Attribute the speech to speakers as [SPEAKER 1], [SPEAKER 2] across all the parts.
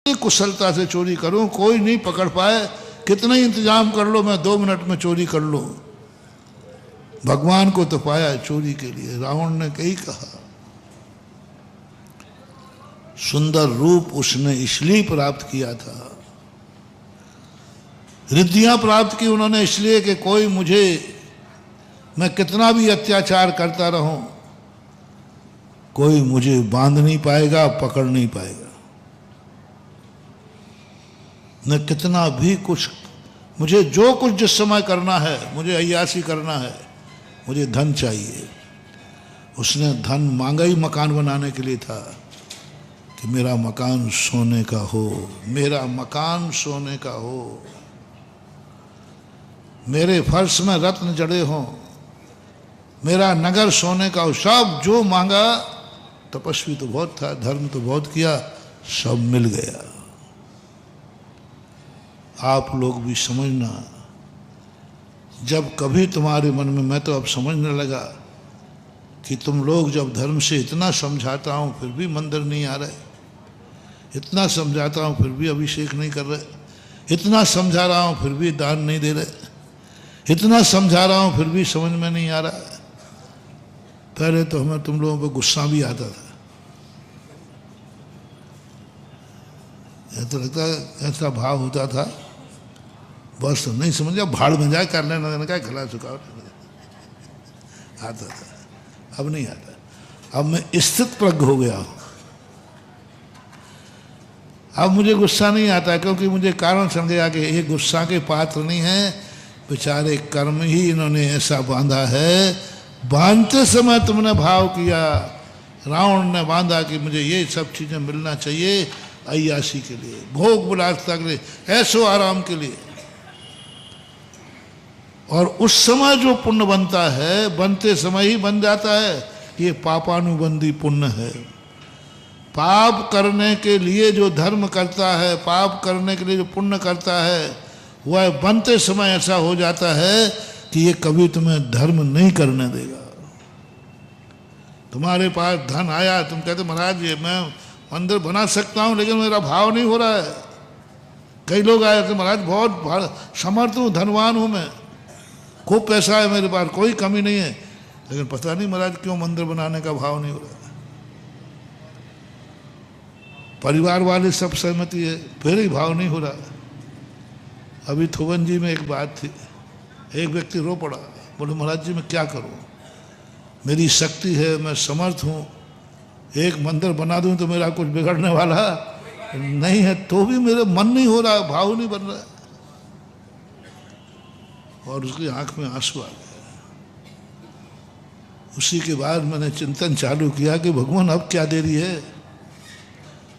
[SPEAKER 1] कुशलता से चोरी करूं, कोई नहीं पकड़ पाए, कितना ही इंतजाम कर लो, मैं 2 मिनट में चोरी कर लूं। भगवान को तो पाया चोरी के लिए। रावण ने कही कहा, सुंदर रूप उसने इसलिए प्राप्त किया था, रिद्धियां प्राप्त की उन्होंने इसलिए कि कोई मुझे, मैं कितना भी अत्याचार करता रहूं, कोई मुझे बांध नहीं पाएगा, पकड़ नहीं पाएगा। मैं कितना भी कुछ, मुझे जो कुछ जिस समय करना है, मुझे अय्यासी करना है, मुझे धन चाहिए। उसने धन मांगा ही मकान बनाने के लिए था कि मेरा मकान सोने का हो, मेरा मकान सोने का हो, मेरे फर्श में रत्न जड़े हों, मेरा नगर सोने का हो। सब जो मांगा, तपस्वी तो बहुत था, धर्म तो बहुत किया, सब मिल गया। आप लोग भी समझना, जब कभी तुम्हारे मन में, मैं तो अब समझने लगा कि तुम लोग जब धर्म से इतना समझाता हूं फिर भी मंदिर नहीं आ रहे, इतना समझाता हूं फिर भी अभिषेक नहीं कर रहे, इतना समझा रहा हूं फिर भी दान नहीं दे रहे, इतना समझा रहा हूं फिर भी समझ में नहीं आ रहा है। पहले तो हमें तुम लोगों पर गुस्सा भी आता था, तो लगता है ऐसा भाव होता था, बस नहीं समझा, भाड़ में जाए, कर लेना देना, क्या खिला चुका आता था। अब नहीं आता, अब मैं स्थित प्रज्ञ हो गया हूं। अब मुझे गुस्सा नहीं आता, क्योंकि मुझे कारण समझ गया कि ये गुस्सा के पात्र नहीं है, बेचारे कर्म ही इन्होंने ऐसा बांधा है। बांधते समय तुमने भाव किया, रावण ने बांधा कि मुझे ये सब चीजें मिलना चाहिए अय्यासी के लिए, भोग विलासता के लिए, ऐशो आराम के लिए। और उस समय जो पुण्य बनता है, बनते समय ही बन जाता है, ये पापानुबंधी पुण्य है। पाप करने के लिए जो धर्म करता है, पाप करने के लिए जो पुण्य करता है, वह बनते समय ऐसा हो जाता है कि ये कभी तुम्हें धर्म नहीं करने देगा। तुम्हारे पास धन आया, तुम कहते महाराज ये मैं मंदिर बना सकता हूं, लेकिन मेरा भाव नहीं हो रहा है। कई लोग आए थे, महाराज बहुत समर्थ हूं, धनवान हूं, मैं खूब पैसा है मेरे पास, कोई कमी नहीं है, लेकिन पता नहीं महाराज क्यों मंदिर बनाने का भाव नहीं हो रहा। परिवार वाले सब सहमति है, फिर ही भाव नहीं हो रहा। अभी थुवन जी में एक बात थी, एक व्यक्ति रो पड़ा, बोले महाराज जी मैं क्या करूं, मेरी शक्ति है, मैं समर्थ हूं, एक मंदिर बना दूं तो मेरा कुछ बिगड़ने वाला नहीं है, तो भी मेरे मन नहीं हो रहा, भाव नहीं बन रहा। और उसकी आंख में आंसू आ गए। उसी के बाद मैंने चिंतन चालू किया कि भगवान अब क्या देरी है,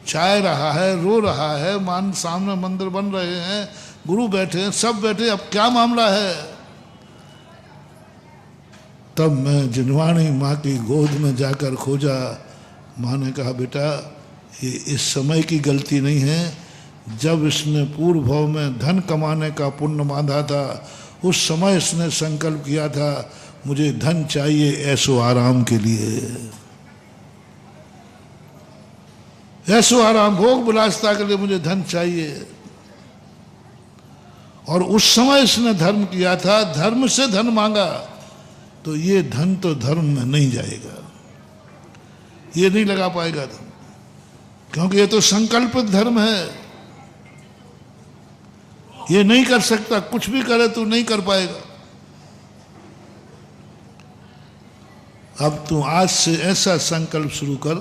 [SPEAKER 1] चाह रहा है, रो रहा है, मान सामने मंदिर बन रहे हैं, गुरु बैठे हैं, सब बैठे, अब क्या मामला है। तब मैं जिनवाणी माँ की गोद में जाकर खोजा। माँ ने कहा बेटा ये इस समय की गलती नहीं है, जब इसने पूर्व भाव में धन कमाने का पुण्य बांधा था, उस समय इसने संकल्प किया था मुझे धन चाहिए ऐसो आराम के लिए, ऐसो आराम भोग विलासता के लिए मुझे धन चाहिए। और उस समय इसने धर्म किया था, धर्म से धन मांगा, तो ये धन तो धर्म में नहीं जाएगा, ये नहीं लगा पाएगा धन, क्योंकि ये तो संकल्पित धर्म है, ये नहीं कर सकता, कुछ भी करे तो नहीं कर पाएगा। अब तू आज से ऐसा संकल्प शुरू कर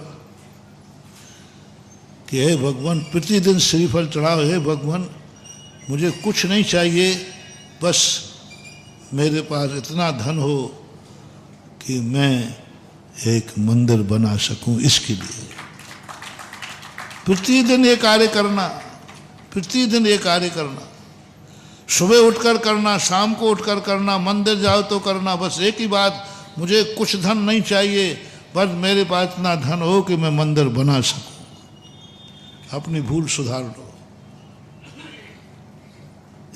[SPEAKER 1] कि हे भगवान प्रतिदिन श्रीफल चढ़ाओ, हे भगवान मुझे कुछ नहीं चाहिए, बस मेरे पास इतना धन हो कि मैं एक मंदिर बना सकूं, इसके लिए प्रतिदिन ये कार्य करना, प्रतिदिन ये कार्य करना, सुबह उठकर करना, शाम को उठकर करना, मंदिर जाओ तो करना। बस एक ही बात, मुझे कुछ धन नहीं चाहिए, बस मेरे पास इतना धन हो कि मैं मंदिर बना सकूं। अपनी भूल सुधार लो,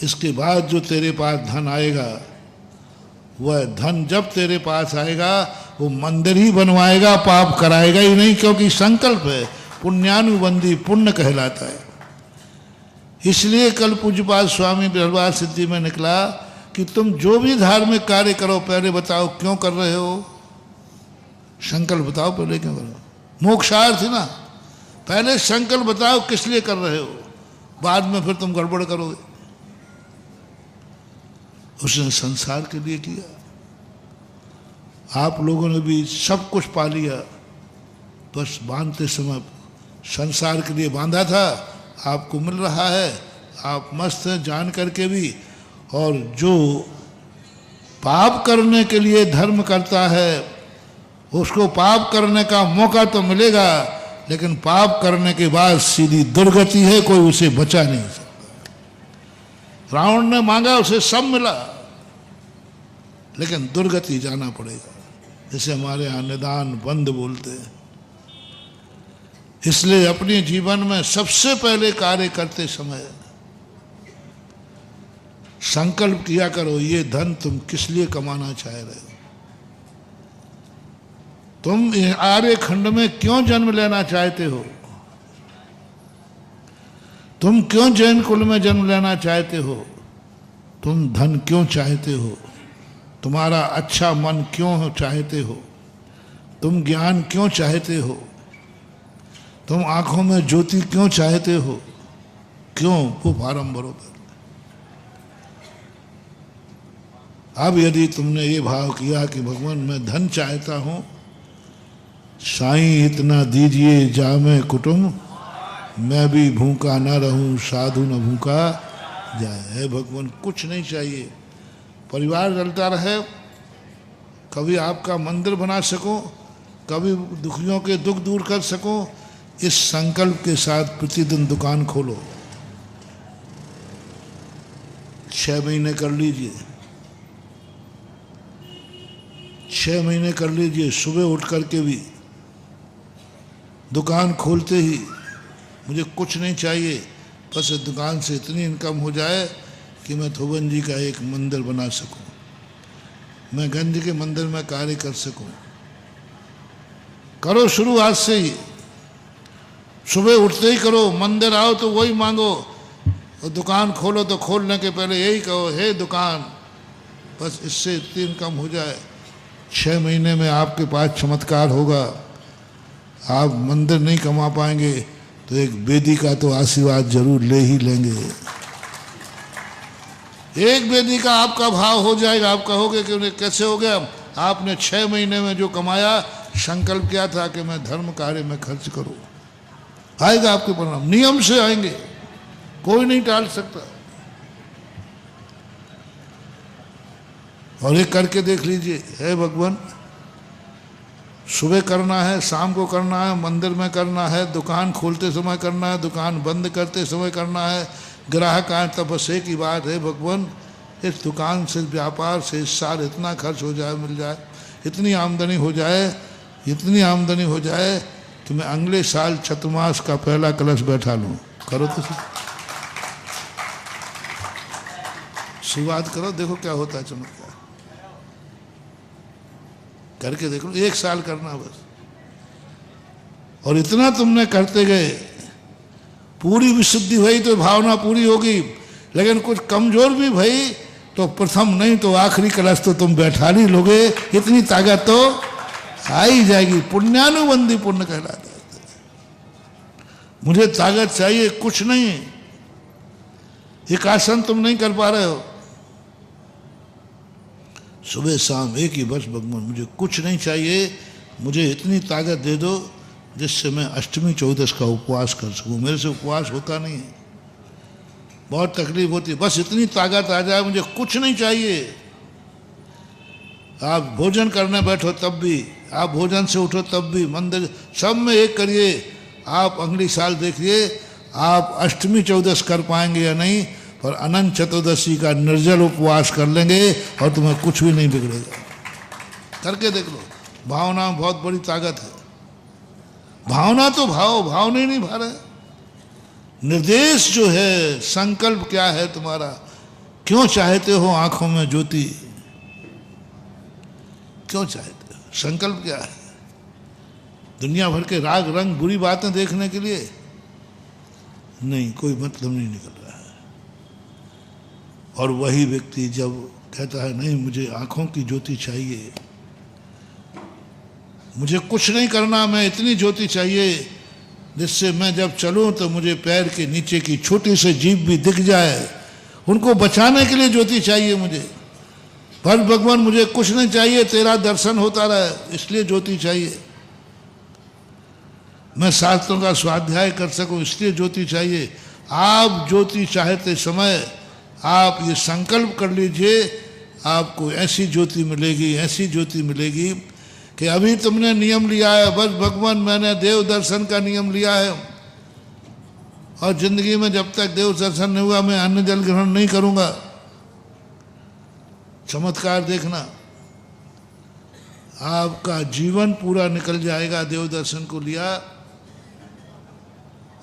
[SPEAKER 1] इसके बाद जो तेरे पास धन आएगा, वह धन जब तेरे पास आएगा वो मंदिर ही बनवाएगा, पाप कराएगा ही नहीं, क्योंकि संकल्प है, पुण्यानुबंधी पुण्य कहलाता है। इसलिए कल पूज्यपाद स्वामी बिरलवाल सिद्धि में निकला कि तुम जो भी धार्मिक कार्य करो पहले बताओ क्यों कर रहे हो, संकल्प बताओ पहले क्यों कर रहे हो। मोक्षार्थ है ना, पहले संकल्प बताओ किस लिए कर रहे हो, बाद में फिर तुम गड़बड़ करोगे। उसने संसार के लिए किया, आप लोगों ने भी सब कुछ पा लिया, बस बांधते समय संसार के लिए बांधा था, आपको मिल रहा है, आप मस्त हैं जान करके भी। और जो पाप करने के लिए धर्म करता है उसको पाप करने का मौका तो मिलेगा, लेकिन पाप करने के बाद सीधी दुर्गति है, कोई उसे बचा नहीं सकता। रावण ने मांगा उसे सब मिला, लेकिन दुर्गति जाना पड़ेगा, जैसे हमारे यहाँ निदान बंद बोलते हैं। इसलिए अपने जीवन में सबसे पहले कार्य करते समय संकल्प किया करो, ये धन तुम किस लिए कमाना चाह रहे हो, तुम आर्य खंड में क्यों जन्म लेना चाहते हो, तुम क्यों जैन कुल में जन्म लेना चाहते हो, तुम धन क्यों चाहते हो, तुम्हारा अच्छा मन क्यों चाहते हो, तुम ज्ञान क्यों चाहते हो, तुम आंखों में ज्योति क्यों चाहते हो, क्यों, वो फार्म बरोबर। अब यदि तुमने ये भाव किया कि भगवान मैं धन चाहता हूं, साईं इतना दीजिए जामे कुटुंब, मैं भी भूखा ना रहूं साधु न भूखा जाए। है भगवान कुछ नहीं चाहिए, परिवार चलता रहे, कभी आपका मंदिर बना सको, कभी दुखियों के दुख दूर कर सको, इस संकल्प के साथ प्रतिदिन दुकान खोलो। 6 महीने कर लीजिए, 6 महीने कर लीजिए। सुबह उठ करके भी दुकान खोलते ही मुझे कुछ नहीं चाहिए, बस दुकान से इतनी इनकम हो जाए कि मैं थोबन जी का एक मंदिर बना सकूं, मैं गंज के मंदिर में कार्य कर सकूं। करो शुरू आज से ही, सुबह उठते ही करो, मंदिर आओ तो वही मांगो, और दुकान खोलो तो खोलने के पहले यही कहो, हे दुकान, बस इससे इतनी इनकम हो जाए। 6 महीने में आपके पास चमत्कार होगा। आप मंदिर नहीं कमा पाएंगे तो एक वेदी का तो आशीर्वाद जरूर ले ही लेंगे। एक वेदी का आपका भाव हो जाएगा, आप कहोगे कि उन्हें कैसे हो गया, आपने 6 महीने में जो कमाया, संकल्प किया था कि मैं धर्म कार्य में खर्च करूं, आएगा आपके परिणाम, नियम से आएंगे, कोई नहीं टाल सकता। और एक करके देख लीजिए, हे भगवान, सुबह करना है, शाम को करना है, मंदिर में करना है, दुकान खोलते समय करना है, दुकान बंद करते समय करना है, ग्राहक आए तब बस एक ही बात है, भगवान इस दुकान से, व्यापार से इस साल इतना खर्च हो जाए, मिल जाए, इतनी आमदनी हो जाए, इतनी आमदनी हो जाए कि मैं अगले साल चतुर्मास का पहला कलश बैठा लूँ। करो तो शुरुआत करो, देखो क्या होता है चमत्कार, करके देखो, 1 साल करना बस। और इतना तुमने करते गए, पूरी विशुद्धि भई तो भावना पूरी होगी, लेकिन कुछ कमजोर भी भई तो प्रथम नहीं तो आखिरी कलश तो तुम बैठा ही लोगे, इतनी ताकत तो आ ही जाएगी। पुण्यानुबंधी पुण्य कहलाता है। मुझे ताकत चाहिए, कुछ नहीं, एक आसन तुम नहीं कर पा रहे हो, सुबह शाम एक ही बस, भगवान मुझे कुछ नहीं चाहिए, मुझे इतनी ताकत दे दो जिससे मैं अष्टमी चौदस का उपवास कर सकूं। मेरे से उपवास होता नहीं है, बहुत तकलीफ होती है, बस इतनी ताकत आ जाए, मुझे कुछ नहीं चाहिए। आप भोजन करने बैठो तब भी, आप भोजन से उठो तब भी, मंदिर सब में एक करिए। आप अगली साल देखिए आप अष्टमी चौदस कर पाएंगे या नहीं, पर अनंत चतुर्दशी का निर्जल उपवास कर लेंगे और तुम्हें कुछ भी नहीं बिगड़ेगा। करके देख लो, भावना में बहुत बड़ी ताकत है। भावना तो भाव नहीं भा रहे, निर्देश जो है, संकल्प क्या है तुम्हारा, क्यों चाहते हो आंखों में ज्योति, क्यों चाहते हो, संकल्प क्या है। दुनिया भर के राग रंग बुरी बातें देखने के लिए, नहीं, कोई मतलब नहीं निकल रहा है। और वही व्यक्ति जब कहता है नहीं मुझे आंखों की ज्योति चाहिए, मुझे कुछ नहीं करना, मैं इतनी ज्योति चाहिए जिससे मैं जब चलूं तो मुझे पैर के नीचे की छोटी सी जीभ भी दिख जाए, उनको बचाने के लिए ज्योति चाहिए मुझे। पर भगवान मुझे कुछ नहीं चाहिए, तेरा दर्शन होता रहे इसलिए ज्योति चाहिए, मैं शास्त्रों का स्वाध्याय कर सकूं इसलिए ज्योति चाहिए। आप ज्योति चाहते समय आप ये संकल्प कर लीजिए, आपको ऐसी ज्योति मिलेगी, ऐसी ज्योति मिलेगी कि अभी तुमने नियम लिया है, बस भगवान मैंने देव दर्शन का नियम लिया है और जिंदगी में जब तक देव दर्शन नहीं हुआ मैं अन्न जल ग्रहण नहीं करूंगा। चमत्कार देखना, आपका जीवन पूरा निकल जाएगा देव दर्शन को लिया,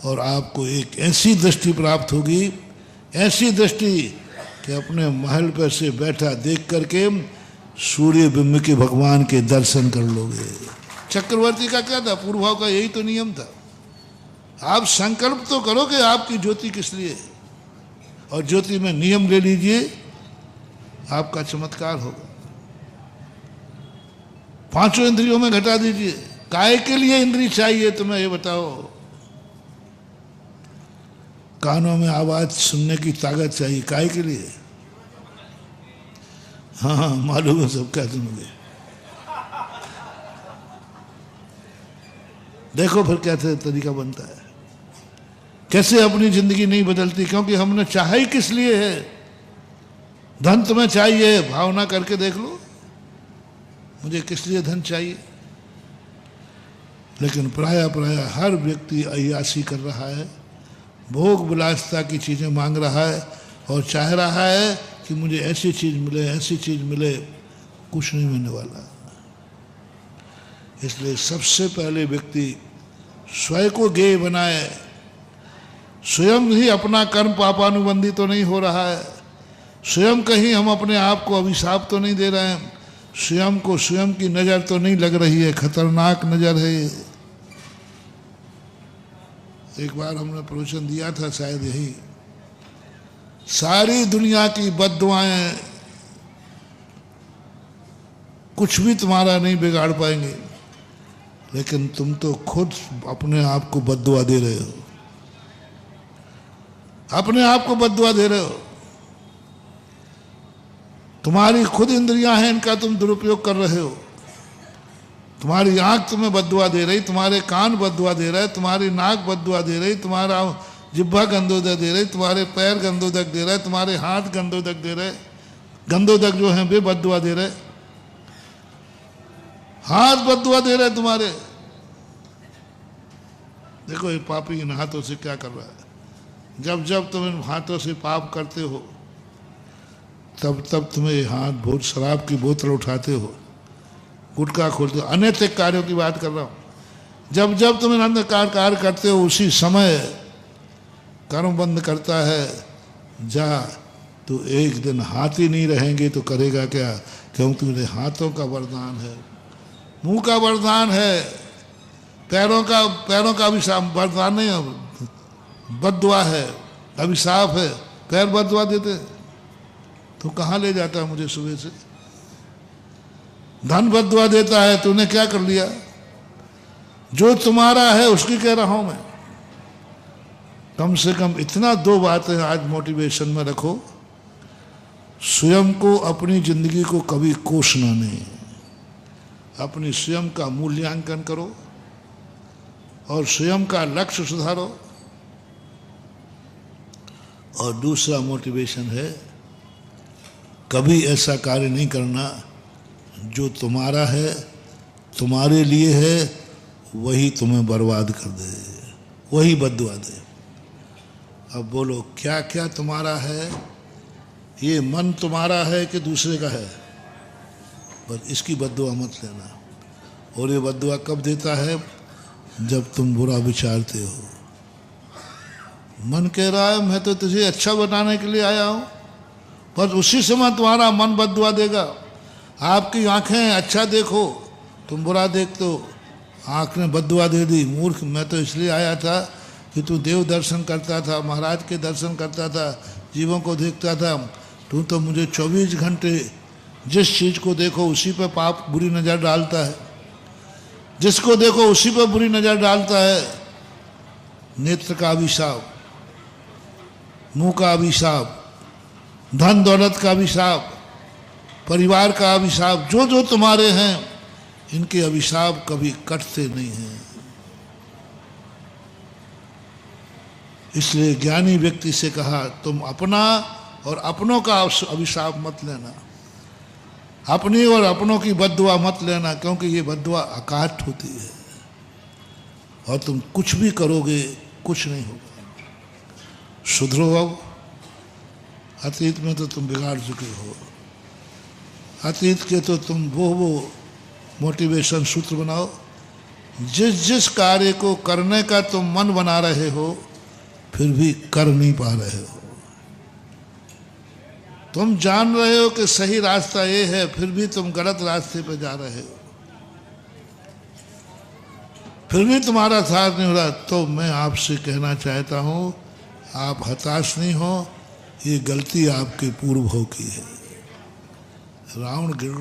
[SPEAKER 1] और आपको एक ऐसी दृष्टि प्राप्त होगी, ऐसी दृष्टि कि अपने महल पर से बैठा देख करके सूर्य बिंब के भगवान के दर्शन कर लोगे। चक्रवर्ती का क्या था, पूर्वाव का यही तो नियम था। आप संकल्प तो करो कि आपकी ज्योति किस लिए, और ज्योति में नियम ले लीजिए, आपका चमत्कार होगा। पांचों इंद्रियों में घटा दीजिए। काय के लिए इंद्री चाहिए तुम्हें ये बताओ? कानों में आवाज सुनने की ताकत चाहिए, काय के लिए? हाँ हाँ मालूम है सब क्या सुनोगे। देखो फिर कैसे तरीका बनता है, कैसे अपनी जिंदगी नहीं बदलती, क्योंकि हमने चाहा ही किस लिए है। धन तुम्हें चाहिए, भावना करके देख लो मुझे किस लिए धन चाहिए। लेकिन प्राय हर व्यक्ति अय्यासी कर रहा है, भोग विलासता की चीजें मांग रहा है और चाह रहा है कि मुझे ऐसी चीज मिले, ऐसी चीज मिले। कुछ नहीं मिलने वाला। इसलिए सबसे पहले व्यक्ति स्वयं को ज्ञेय बनाए। स्वयं ही अपना कर्म पापानुबंधी तो नहीं हो रहा है, स्वयं कहीं हम अपने आप को अभिशाप तो नहीं दे रहे हैं, स्वयं को स्वयं की नजर तो नहीं लग रही है, खतरनाक नजर है ये। एक बार हमने प्रवचन दिया था शायद यही, सारी दुनिया की बद्दुआएं कुछ भी तुम्हारा नहीं बिगाड़ पाएंगे, लेकिन तुम तो खुद अपने आप को बद्दुआ दे रहे हो, अपने आप को बद्दुआ दे रहे हो। तुम्हारी खुद इंद्रियां हैं, इनका तुम दुरुपयोग कर रहे हो। तुम्हारी आंख तुम्हें बद्दुआ दे रही, तुम्हारे कान बद्दुआ दे रहे, तुम्हारी नाक बद्दुआ दे रही, तुम्हारा जिह्वा गंधोदक दे रही, तुम्हारे पैर गंधोदक दे रहे, तुम्हारे हाथ गंधोदक दे रहे। गंधोदक जो हैं वे बद्दुआ दे रहे, हाथ बद्दुआ दे रहे तुम्हारे। देखो ये पापी इन हाथों से क्या कर रहा है। जब जब तुम इन हाथों से पाप करते हो तब तब तुम्हें ये हाथ बहुत शराब की बोतल उठाते हो, गुटखा खोलते हो, अनैतिक कार्यों की बात कर रहा हूं। जब जब तुम इन अंधकार कार्य करते हो उसी समय कर्म बंद करता है। जा तो एक दिन हाथ ही नहीं रहेंगे तो करेगा क्या, क्योंकि मेरे हाथों का वरदान है, मुंह का वरदान है, पैरों का अभिशाप वरदान नहीं है, बद्दुआ है, अभिशाप है। पैर बद्दुआ देते तो कहाँ ले जाता है मुझे सुबह से। धन बद्दुआ देता है, तूने क्या कर लिया? जो तुम्हारा है उसकी कह रहा हूं मैं। कम से कम इतना दो बातें आज मोटिवेशन में रखो, स्वयं को अपनी जिंदगी को कभी कोसना नहीं, अपनी स्वयं का मूल्यांकन करो और स्वयं का लक्ष्य सुधारो। और दूसरा मोटिवेशन है, कभी ऐसा कार्य नहीं करना जो तुम्हारा है, तुम्हारे लिए है, वही तुम्हें बर्बाद कर दे, वही बद्दुआ दे। अब बोलो क्या क्या तुम्हारा है? ये मन तुम्हारा है कि दूसरे का है? बस इसकी बद्दुआ मत लेना। और ये बद्दुआ कब देता है? जब तुम बुरा विचारते हो। मन कह रहा है मैं तो तुझे अच्छा बनाने के लिए आया हूं, बस उसी समय तुम्हारा मन बद्दुआ देगा। आपकी आंखें अच्छा देखो, तुम बुरा देखते हो, आंख ने बद्दुआ दे दी, मूर्ख मैं तो इसलिए आया था कि तू देव दर्शन करता था, महाराज के दर्शन करता था, जीवों को देखता था, तू तो मुझे 24 घंटे जिस चीज़ को देखो उसी पर पाप बुरी नज़र डालता है, जिसको देखो उसी पर बुरी नज़र डालता है। नेत्र का अभिशाप, मुंह का अभिशाप, धन दौलत का अभिशाप, परिवार का अभिशाप, जो जो तुम्हारे हैं इनके अभिशाप कभी कटते नहीं हैं। इसलिए ज्ञानी व्यक्ति से कहा तुम अपना और अपनों का अभिशाप मत लेना, अपनी और अपनों की बद्दुआ मत लेना, क्योंकि ये बद्दुआ अकाट होती है और तुम कुछ भी करोगे कुछ नहीं होगा। सुधरो, अब अतीत में तो तुम बिगाड़ चुके हो, अतीत के तो तुम वो मोटिवेशन सूत्र बनाओ। जिस जिस कार्य को करने का तुम मन बना रहे हो फिर भी कर नहीं पा रहे हो। तुम जान रहे हो कि सही रास्ता ये है, फिर भी तुम गलत रास्ते पर जा रहे हो, फिर भी तुम्हारा साथ नहीं हो रहा। तो मैं आपसे कहना चाहता हूँ आप हताश नहीं हो, ये गलती आपके पूर्वों की है। रावण गिड़